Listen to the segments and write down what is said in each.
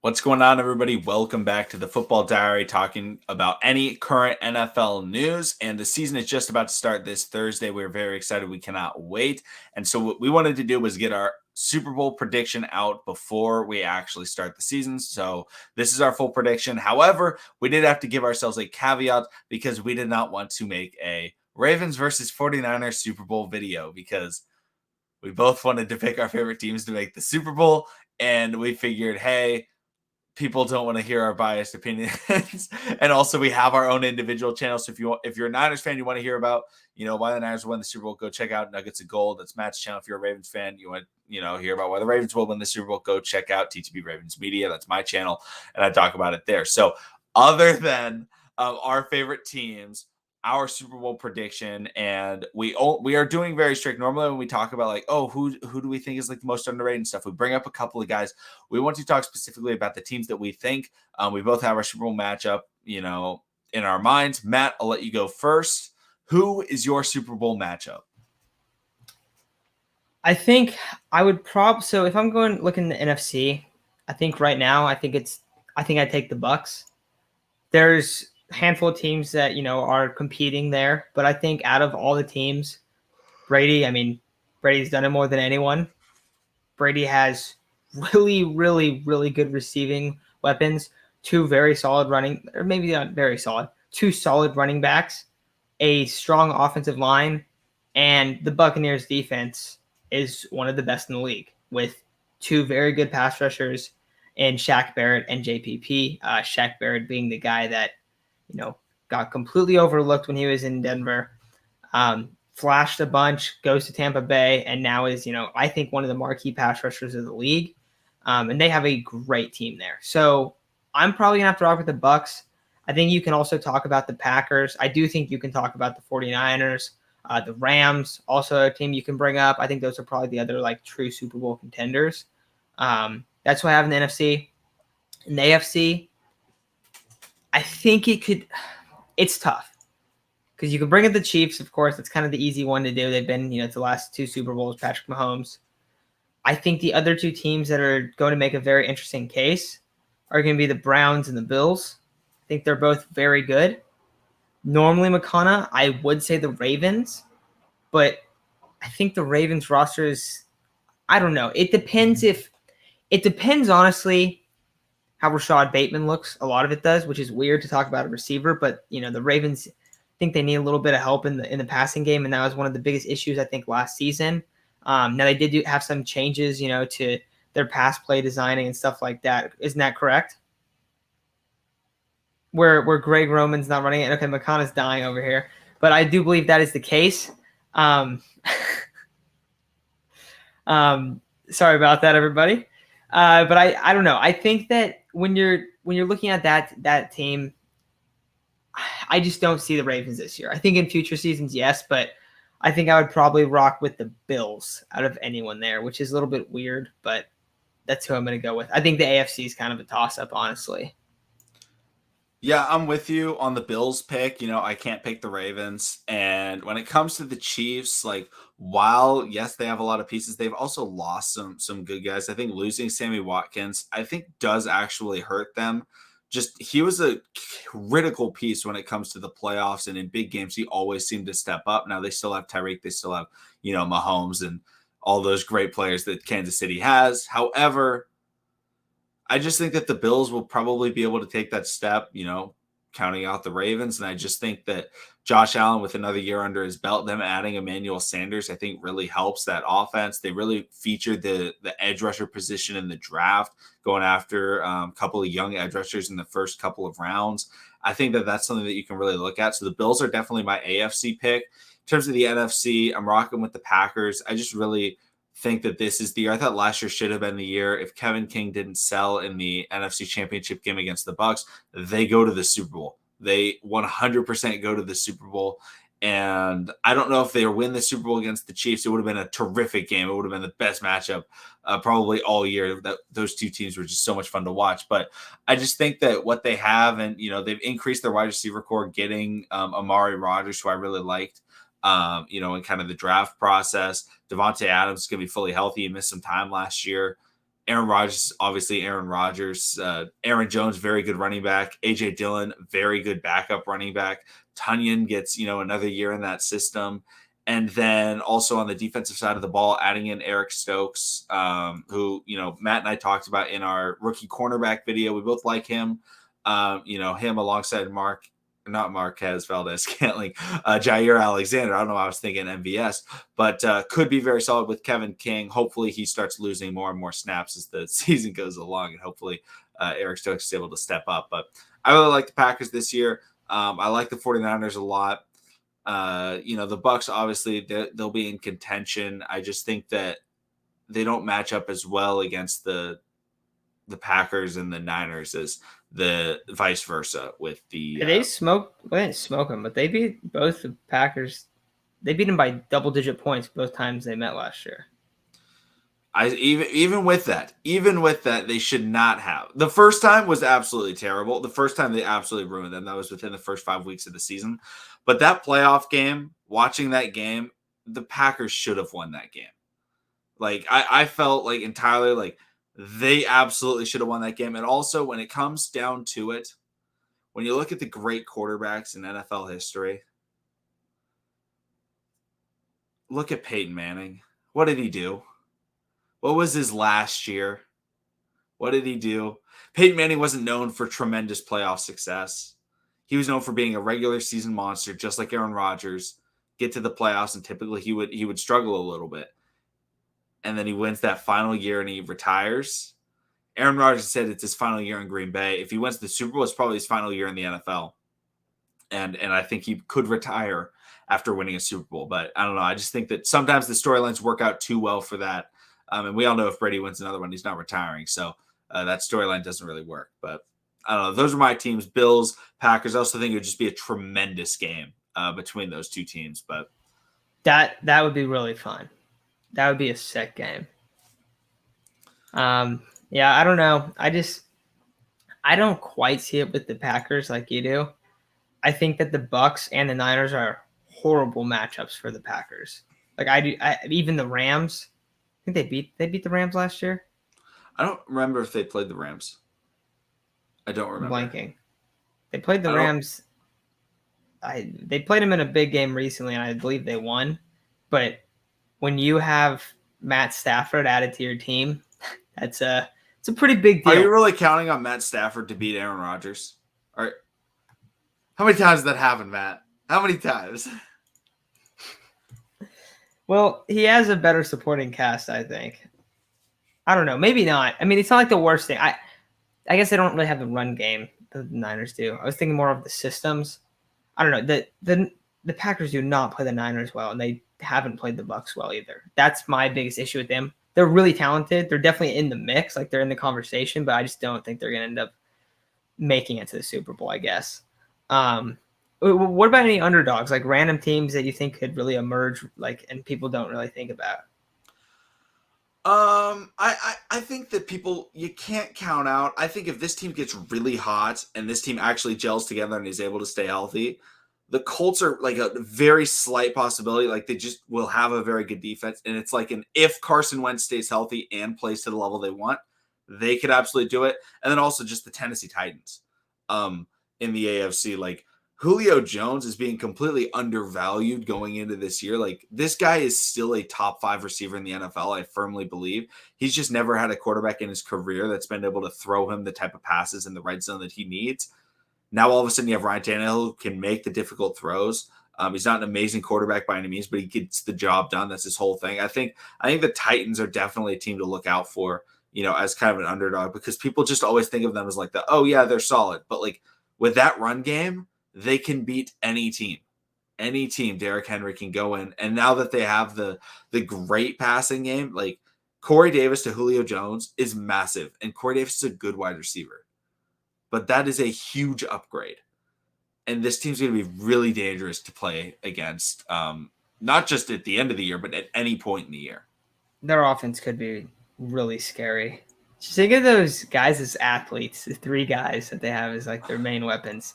What's going on, everybody? Welcome back to the Football Diary, talking about any current NFL news. And the season is just about to start this Thursday. We're very excited. We cannot wait. And so, what we wanted to do was get our Super Bowl prediction out before we actually start the season. So, this is our full prediction. However, we did have to give ourselves a caveat because we did not want to make a Ravens versus 49ers Super Bowl video because we both wanted to pick our favorite teams to make the Super Bowl. And we figured, hey, people don't want to hear our biased opinions. And also we have our own individual channels. So if you're a Niners fan, you want to hear about, why the Niners won the Super Bowl, go check out Nuggets of Gold. That's Matt's channel. If you're a Ravens fan, you want, hear about why the Ravens will win the Super Bowl, go check out TTB Ravens Media. That's my channel. And I talk about it there. So other than our favorite teams, our Super Bowl prediction, and we are doing very strict. Normally when we talk about like, who do we think is like the most underrated and stuff, we bring up a couple of guys. We want to talk specifically about the teams that we think. We both have our Super Bowl matchup, in our minds. Matt, I'll let you go first. Who is your Super Bowl matchup? I think I would so if I'm going looking at the NFC, I think right now I think I take the Bucks. There's a handful of teams that, are competing there, but I think out of all the teams, Brady's done it more than anyone. Brady has really, really, really good receiving weapons, two very solid running, or maybe not very solid, two solid running backs, a strong offensive line, and the Buccaneers defense is one of the best in the league with two very good pass rushers in Shaq Barrett and JPP. Shaq Barrett being the guy that, got completely overlooked when he was in Denver. Flashed a bunch, goes to Tampa Bay, and now is, I think one of the marquee pass rushers of the league. And they have a great team there. So I'm probably going to have to rock with the Bucks. I think you can also talk about the Packers. I do think you can talk about the 49ers, the Rams, also a team you can bring up. I think those are probably the other like true Super Bowl contenders. That's what I have in the NFC. In the AFC, I think it's tough. Because you can bring up the Chiefs, of course. That's kind of the easy one to do. They've been, to the last two Super Bowls, Patrick Mahomes. I think the other two teams that are going to make a very interesting case are going to be the Browns and the Bills. I think they're both very good. Normally, McConnell, I would say the Ravens, but I think the Ravens roster is, I don't know. It depends honestly how Rashad Bateman looks. A lot of it does, which is weird to talk about a receiver, but the Ravens think they need a little bit of help in the passing game, and that was one of the biggest issues I think last season. Now they did have some changes, to their pass play designing and stuff like that. Isn't that correct? Where Greg Roman's not running it. Okay, McConnell's dying over here, but I do believe that is the case. Sorry about that, everybody. But I don't know. I think that when you're looking at that team, I just don't see the Ravens this year. I think in future seasons, yes, but I think I would probably rock with the Bills out of anyone there, which is a little bit weird, but that's who I'm going to go with. I think the AFC is kind of a toss-up, honestly. Yeah, I'm with you on the Bills pick. I can't pick the Ravens. And when it comes to the Chiefs, like, while yes, they have a lot of pieces, they've also lost some good guys. I think losing Sammy Watkins, I think, does actually hurt them. Just he was a critical piece when it comes to the playoffs, and in big games, he always seemed to step up. Now they still have Tyreek, they still have, Mahomes and all those great players that Kansas City has. However, I just think that the Bills will probably be able to take that step, counting out the Ravens. And I just think that Josh Allen, with another year under his belt, them adding Emmanuel Sanders, I think really helps that offense. They really featured the edge rusher position in the draft, going after a couple of young edge rushers in the first couple of rounds. I think that that's something that you can really look at. So the Bills are definitely my AFC pick. In terms of the NFC, I'm rocking with the Packers. I just really think that this is the year. I thought last year should have been the year. If Kevin King didn't sell in the NFC Championship game against the Bucks, they go to the Super Bowl. They 100% go to the Super Bowl. And I don't know if they win the Super Bowl against the Chiefs. It would have been a terrific game. It would have been the best matchup probably all year. That those two teams were just so much fun to watch. But I just think that what they have, and they've increased their wide receiver core, getting Amari Rodgers, who I really liked. In kind of the draft process. Devontae Adams is going to be fully healthy. He missed some time last year. Aaron Rodgers, obviously Aaron Rodgers. Aaron Jones, very good running back. A.J. Dillon, very good backup running back. Tunyon gets, another year in that system. And then also on the defensive side of the ball, adding in Eric Stokes, who, Matt and I talked about in our rookie cornerback video. We both like him. Him alongside not Marquez Valdez-Scantling, Jair Alexander. I don't know why I was thinking MVS, but could be very solid with Kevin King. Hopefully he starts losing more and more snaps as the season goes along, and hopefully Eric Stokes is able to step up. But I really like the Packers this year. I like the 49ers a lot. The Bucs, obviously, they'll be in contention. I just think that they don't match up as well against the Packers and the Niners as the vice versa with the they didn't smoke them, but they beat both the Packers. They beat them by double-digit points both times they met last year. Even with that, they should not have. The first time was absolutely terrible. The first time they absolutely ruined them. That was within the first 5 weeks of the season. But that playoff game, watching that game, the Packers should have won that game. Like I felt like entirely like they absolutely should have won that game. And also, when it comes down to it, when you look at the great quarterbacks in NFL history, look at Peyton Manning. What did he do? What was his last year? What did he do? Peyton Manning wasn't known for tremendous playoff success. He was known for being a regular season monster, just like Aaron Rodgers. Get to the playoffs, and typically he would struggle a little bit. And then he wins that final year and he retires. Aaron Rodgers said it's his final year in Green Bay. If he wins the Super Bowl, it's probably his final year in the NFL. And I think he could retire after winning a Super Bowl. But I don't know. I just think that sometimes the storylines work out too well for that. And we all know if Brady wins another one, he's not retiring. So that storyline doesn't really work. But I don't know. Those are my teams, Bills, Packers. I also think it would just be a tremendous game between those two teams. But that would be really fun. That would be a sick game. Yeah, I don't know. I don't quite see it with the Packers like you do. I think that the Bucs and the Niners are horrible matchups for the Packers. Like even the Rams. I think they beat the Rams last year. I don't remember if they played the Rams. I don't remember. Blanking. They played the Rams. They played them in a big game recently, and I believe they won. But when you have Matt Stafford added to your team, it's a pretty big deal. Are you really counting on Matt Stafford to beat Aaron Rodgers? How many times did that happen, Matt? How many times? Well, he has a better supporting cast, I think. I don't know. Maybe not. I mean, it's not like the worst thing. I guess they don't really have the run game the Niners do. I was thinking more of the systems. I don't know. The Packers do not play the Niners well, and they haven't played the Bucs well either. That's my biggest issue with them. They're really talented. They're definitely in the mix. Like, they're in the conversation, but I just don't think they're going to end up making it to the Super Bowl, I guess. What about any underdogs, like random teams that you think could really emerge, like, and people don't really think about? I think that you can't count out. I think if this team gets really hot and this team actually gels together and is able to stay healthy, the Colts are like a very slight possibility. Like, they just will have a very good defense. And it's like if Carson Wentz stays healthy and plays to the level they want, they could absolutely do it. And then also just the Tennessee Titans, in the AFC, like, Julio Jones is being completely undervalued going into this year. Like, this guy is still a top 5 receiver in the NFL, I firmly believe. He's just never had a quarterback in his career that's been able to throw him the type of passes in the red zone that he needs. Now, all of a sudden, you have Ryan Tannehill who can make the difficult throws. He's not an amazing quarterback by any means, but he gets the job done. That's his whole thing. I think the Titans are definitely a team to look out for, as kind of an underdog, because people just always think of them as like they're solid. But like, with that run game, they can beat any team. Any team, Derrick Henry can go in. And now that they have the great passing game, like, Corey Davis to Julio Jones is massive. And Corey Davis is a good wide receiver. But that is a huge upgrade. And this team's going to be really dangerous to play against, not just at the end of the year, but at any point in the year. Their offense could be really scary. Just think of those guys as athletes, the 3 guys that they have as like their main weapons.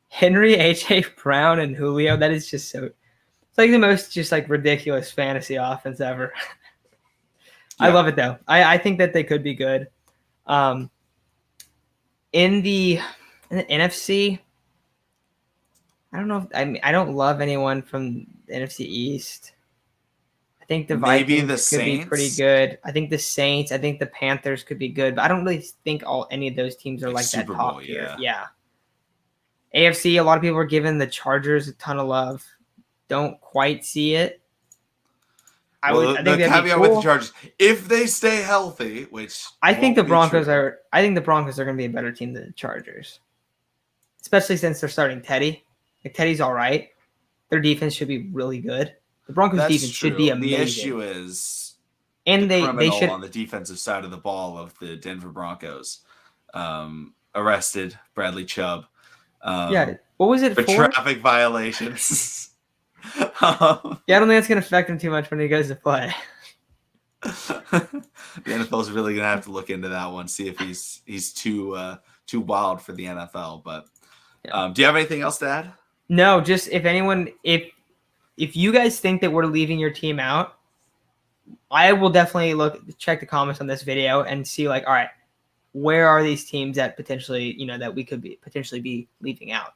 Henry, A.J. Brown, and Julio. That is just so. It's like the most just like ridiculous fantasy offense ever. I Yeah. love it though. I think that they could be good. Um, in the NFC, I don't know. I don't love anyone from the NFC East. I think the Maybe the Vikings could be pretty Saints. good. I think the Saints. I think the Panthers could be good, but I don't really think any of those teams are Like like that Super Bowl, top tier. yeah. Yeah. AFC, a lot of people are giving the Chargers a ton of love. Don't quite see it. Well, I the think that'd be caveat with the cool. Chargers, if they stay healthy, which I think the won't be Broncos true. are. I think the Broncos are going to be a better team than the Chargers, especially since they're starting Teddy. Like Teddy's all right. Their defense should be really good. The Broncos That's defense should be true. The amazing, issue is the and they criminal should. on the defensive side of the ball of the Denver Broncos arrested Bradley Chubb Yeah. What was it for for? traffic violations. Yeah, I don't think that's going to affect him too much when he goes to play. The NFL is really gonna have to look into that one, see if he's too wild for the NFL. But do you have anything else to add? No, just if you guys think that we're leaving your team out, I will definitely check the comments on this video and see like, all right, where are these teams that potentially that we could be potentially be leaving out?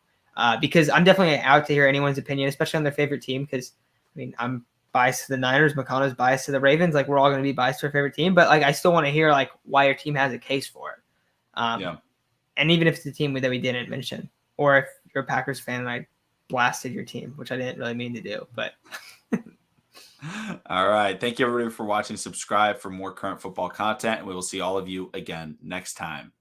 Because I'm definitely out to hear anyone's opinion, especially on their favorite team. Because I mean, I'm biased to the Niners, McConnell's biased to the Ravens. Like we're all going to be biased to our favorite team, but like I still want to hear like why your team has a case for it. Yeah. And even if it's a team that we didn't mention, or if you're a Packers fan and I blasted your team, which I didn't really mean to do, but. All right. Thank you everybody for watching. Subscribe for more current football content, and we will see all of you again next time.